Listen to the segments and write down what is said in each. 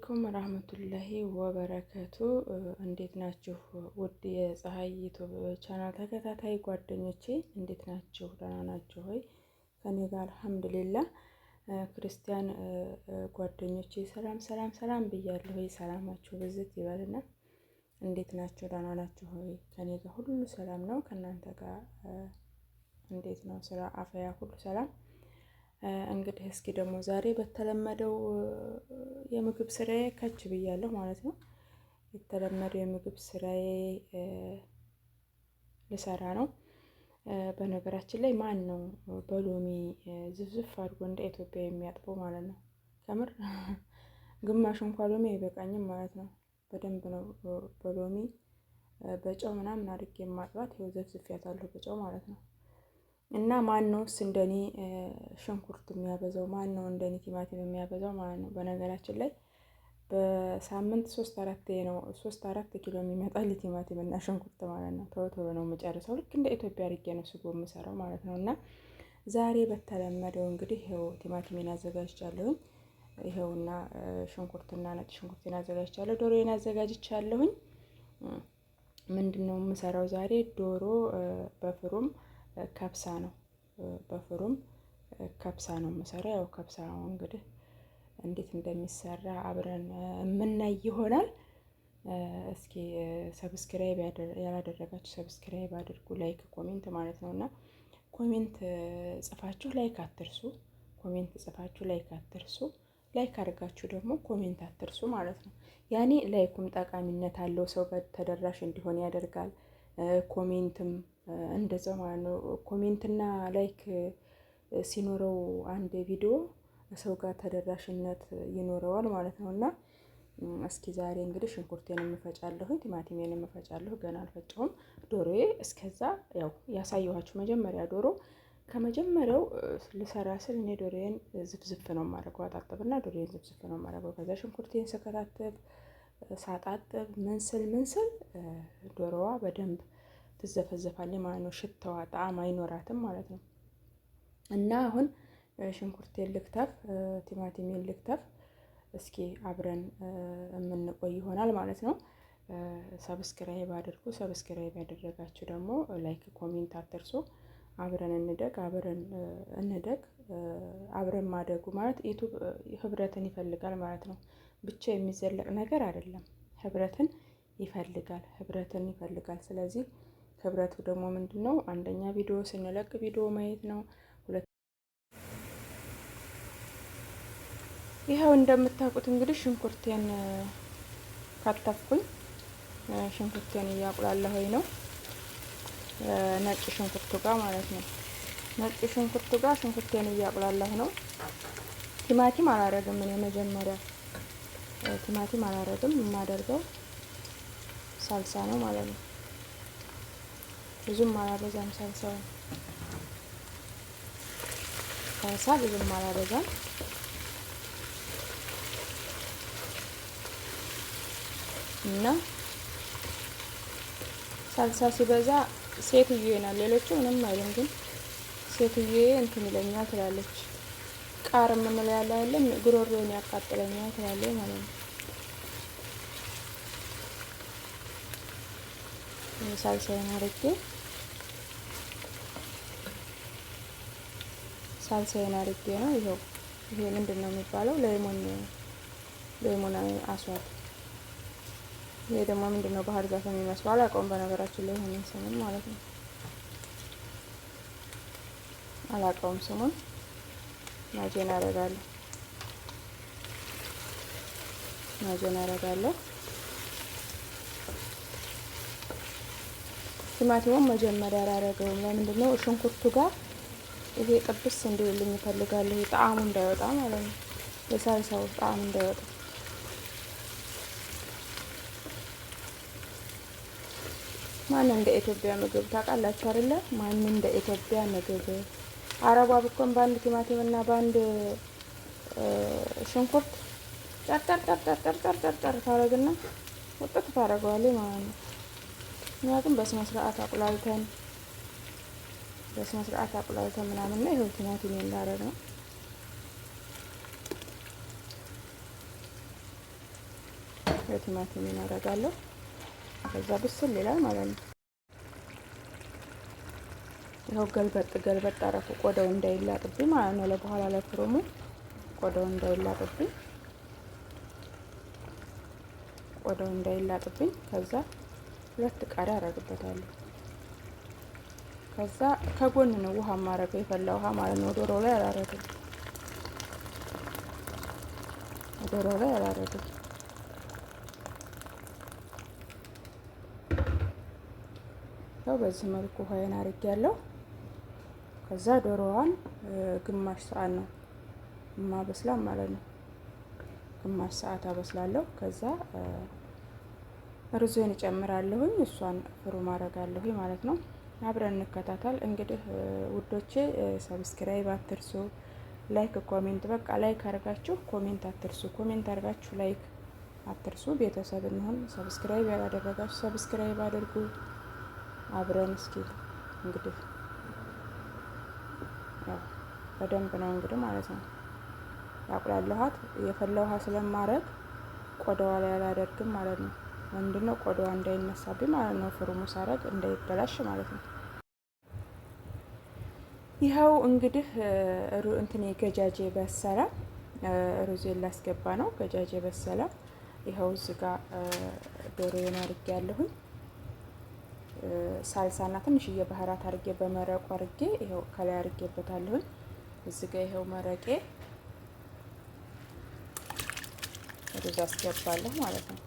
አለይኩም ረህመቱላሂ ወበረከቱ። እንዴት ናችሁ? ውድ የፀሐይ ዩቱብ ቻናል ተከታታይ ጓደኞቼ እንዴት ናችሁ? ደህና ናችሁ ሆይ? ከኔ ጋር አልሐምዱሊላህ። ክርስቲያን ጓደኞቼ ሰላም ሰላም ሰላም ብያለሁ። ሆይ ሰላማችሁ ብዝት ይበልና። እንዴት ናችሁ? ደህና ናችሁ ሆይ? ከኔ ጋር ሁሉ ሰላም ነው። ከእናንተ ጋር እንዴት ነው? ስራ አፈያ ሁሉ ሰላም? እንግዲህ እስኪ ደግሞ ዛሬ በተለመደው የምግብ ስራዬ ከች ብያለሁ ማለት ነው። የተለመደው የምግብ ስራዬ ልሰራ ነው። በነገራችን ላይ ማን ነው በሎሚ ዝፍዝፍ አድርጎ እንደ ኢትዮጵያ የሚያጥበው ማለት ነው? ከምር ግማሽ እንኳን ሎሚ አይበቃኝም ማለት ነው። በደንብ ነው በሎሚ በጨው ምናምን አድርጌ የማጥባት። ይኸው ዘፍዝፌያታለሁ በጨው ማለት ነው። እና ማን ነውስ እንደኔ ሽንኩርት የሚያበዛው? ማን ነው እንደኔ ቲማቲም የሚያበዛው ማለት ነው? በነገራችን ላይ በሳምንት 3-4 ኪሎ የሚመጣል ቲማቲም እና ሽንኩርት ማለት ነው። ቶሎ ቶሎ ነው የምጨርሰው። ልክ እንደ ኢትዮጵያ አድርጌ ነው ስጎ የምሰራው ማለት ነው። እና ዛሬ በተለመደው እንግዲህ ይኸው ቲማቲሜን አዘጋጅቻለሁኝ። ይኸውና ሽንኩርትና ነጭ ሽንኩርቴን አዘጋጅቻለሁ። ዶሮዬን አዘጋጅቻለሁኝ። ምንድን ነው የምሰራው ዛሬ? ዶሮ በፍሩም ከብሳ ነው። በፍሩም ከብሳ ነው የምሰራው። ያው ከብሳ ነው እንግዲህ እንዴት እንደሚሰራ አብረን የምናይ ይሆናል። እስኪ ሰብስክራይብ ያላደረጋችሁ ሰብስክራይብ አድርጉ፣ ላይክ ኮሜንት ማለት ነው። እና ኮሜንት ጽፋችሁ ላይክ አትርሱ። ኮሜንት ጽፋችሁ ላይክ አትርሱ። ላይክ አድርጋችሁ ደግሞ ኮሜንት አትርሱ ማለት ነው። ያኔ ላይኩም ጠቃሚነት አለው፣ ሰው ጋር ተደራሽ እንዲሆን ያደርጋል። ኮሜንትም እንደዛው ማለት ነው። ኮሜንትና ላይክ ሲኖረው አንድ ቪዲዮ ሰው ጋር ተደራሽነት ይኖረዋል ማለት ነው። እና እስኪ ዛሬ እንግዲህ ሽንኩርቴን የምፈጫለሁ፣ ቲማቲሜን የምፈጫለሁ። ገና አልፈጨሁም። ዶሮዬ እስከዛ ያው ያሳየኋችሁ መጀመሪያ ዶሮ ከመጀመሪያው ልሰራ ስል እኔ ዶሮዬን ዝፍዝፍ ነው የማደርገው። አጣጥብና ዶሮዬን ዝፍዝፍ ነው የማደርገው። ከዛ ሽንኩርቴን ስከታተፍ ሳጣጥብ ምን ስል ዶሮዋ በደንብ ትዘፈዘፋለች ማለት ነው። ሽታዋ ጣዕም አይኖራትም ማለት ነው። እና አሁን ሽንኩርቴን ልክተፍ፣ ቲማቲሜን ልክተፍ። እስኪ አብረን የምንቆይ ይሆናል ማለት ነው። ሰብስክራይብ አድርጉ። ሰብስክራይብ ያደረጋችሁ ደግሞ ላይክ ኮሜንት አትርሱ። አብረን እንደግ፣ አብረን ማደጉ ማለት ዩቱብ ህብረትን ይፈልጋል ማለት ነው። ብቻ የሚዘለቅ ነገር አይደለም። ህብረትን ይፈልጋል። ስለዚህ ህብረቱ ደግሞ ምንድን ነው? አንደኛ ቪዲዮ ስንለቅ ቪዲዮ ማየት ነው። ይኸው እንደምታውቁት እንግዲህ ሽንኩርቴን ከተፍኩኝ። ሽንኩርቴን እያቁላለሁኝ ነው፣ ነጭ ሽንኩርቱ ጋር ማለት ነው። ነጭ ሽንኩርቱ ጋር ሽንኩርቴን እያቁላለሁ ነው። ቲማቲም አላረግም እኔ መጀመሪያ ቲማቲም አላረግም። የማደርገው ሳልሳ ነው ማለት ነው። ብዙም አላበዛም ሳልሳውን። ሳልሳ ብዙም አላበዛም። እና ሳልሳ ሲበዛ ሴትዬ ናት፣ ሌሎቹ ምንም አይልም። ግን ሴትዬ እንትን ይለኛል ትላለች። ቃር የምንለው ያለ አይደለም፣ ጉሮሮን ያቃጥለኛል ትላለች ማለት ነው። ሳልሳዬን አርጌ ነው። ይሄ ምንድን ነው የሚባለው? ሌሞን አስዋት። ይሄ ደግሞ ምንድን ነው? ባህር ዛፍ የሚመስለው አላውቀውም። በነገራችን ላይ ይሄንን ስሙን ማለት ነው አላውቀውም ስሙን። ማጀን አረጋለሁ። ቲማቲሙን መጀመሪያ አላረገውም። ለምንድን ነው? ሽንኩርቱ ጋር ይሄ ጥብስ እንዲልልኝ እፈልጋለሁ። ጣዕሙ እንዳይወጣ ማለት ነው። የሳልሳው ጣዕም እንዳይወጣ። ማን እንደ ኢትዮጵያ ምግብ ታውቃላችሁ አይደለ? ማን እንደ ኢትዮጵያ ምግብ? አረቧ ብኮን በአንድ ቲማቲም እና በአንድ ሽንኩርት ጠርጠር ታረግና ወጥት ታረገዋለች ማለት ነው። ምክንያቱም በስነ ስርዓት አቁላልተን ምናምን ነው። ይኸው ቲማቲም እንዳረግ ነው። የቲማቲሜን አደርጋለሁ። ከዛ ብስል ይላል ማለት ነው። ይኸው ገልበጥ አረኩ ቆዳው እንዳይላጥብኝ ማለት ነው። ለበኋላ ለፍሩሙ ቆዳው እንዳይላጥብኝ ከዛ 2 ቃሪያ አደርግበታለሁ። ከዛ ከጎን ነው ውሃ ማረገው፣ የፈላ ውሃ ማለት ነው። ዶሮ ላይ አላረግም። ያው በዚህ መልኩ ውሃዬን አድርጌያለሁ። ከዛ ዶሮዋን ግማሽ ሰዓት ነው ማበስላ ማለት ነው። ግማሽ ሰዓት አበስላለሁ። ከዛ ሩዝን እጨምራለሁኝ። እሷን ፍሩም አደርጋለሁኝ ማለት ነው። አብረን እንከታተል። እንግዲህ ውዶቼ ሰብስክራይብ አትርሱ፣ ላይክ ኮሜንት፣ በቃ ላይክ አድርጋችሁ ኮሜንት አትርሱ። ኮሜንት አድርጋችሁ ላይክ አትርሱ። ቤተሰብ እንሆን። ሰብስክራይብ ያላደረጋችሁ ሰብስክራይብ አድርጉ። አብረን እስኪ እንግዲህ ያው በደንብ ነው እንግዲህ ማለት ነው ያቁላለኋት። የፈላ ውሃ ስለማረግ ቆዳዋ ላይ አላደርግም ማለት ነው። ምንድነው ቆዳዋ እንዳይነሳብኝ ማለት ነው። ፍሩሙ ሳረግ እንዳይበላሽ ማለት ነው። ይኸው እንግዲህ እንትኔ ገጃጄ በሰለ። ሩዜን ላስገባ ነው። ገጃጄ በሰለ። ይኸው እዚህ ጋር ዶሮዬን አድርጌያለሁኝ። ሳልሳና ትንሽዬ ባህራት አድርጌ በመረቁ አድርጌ ይኸው ከላይ አድርጌበታለሁኝ። እዚህ ጋር ይኸው መረቄ ሩዝ አስገባለሁ ማለት ነው።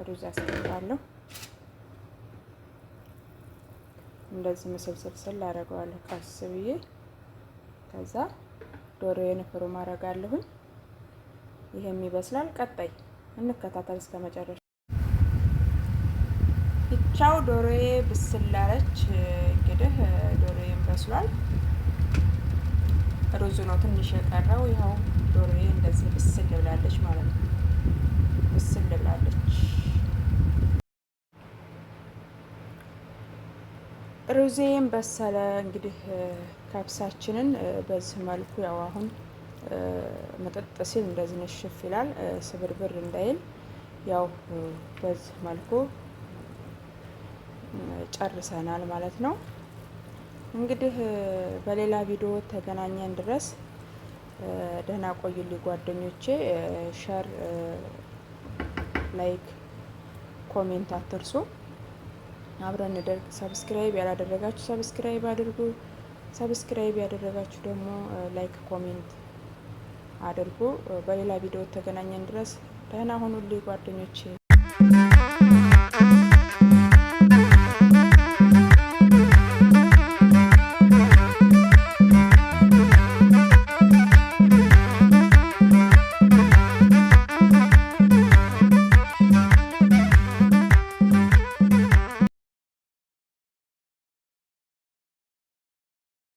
ሩዝ አስገባለሁ። እንደዚህ ምስልስልስል አደርገዋለሁ ቀስ ብዬ። ከዛ ዶሮዬን ፍሩም አደርጋለሁኝ። ይሄም ይበስላል። ቀጣይ እንከታተል እስከ መጨረሻ። ብቻው ዶሮዬ ብስላለች። እንግዲህ ዶሮዬን በስሏል። ሩዙ ነው ትንሽ የቀረው። ይኸው ዶሮዬ እንደዚህ ብስል ብላለች ማለት ነው። ብስል ብላለች። ሩዜን በሰለ። እንግዲህ ከብሳችንን በዚህ መልኩ ያው አሁን መጠጥ ሲል እንደዚህ ነሽፍ ይላል፣ ስብርብር እንዳይል ያው በዚህ መልኩ ጨርሰናል ማለት ነው። እንግዲህ በሌላ ቪዲዮ ተገናኘን ድረስ ደህና ቆዩልኝ ጓደኞቼ። ሸር፣ ላይክ፣ ኮሜንት አትርሱ። አብረን እንደርግ። ሰብስክራይብ ያላደረጋችሁ ሰብስክራይብ አድርጉ። ሰብስክራይብ ያደረጋችሁ ደግሞ ላይክ ኮሜንት አድርጉ። በሌላ ቪዲዮ ተገናኘን ድረስ ደህና ሁኑልኝ ጓደኞቼ።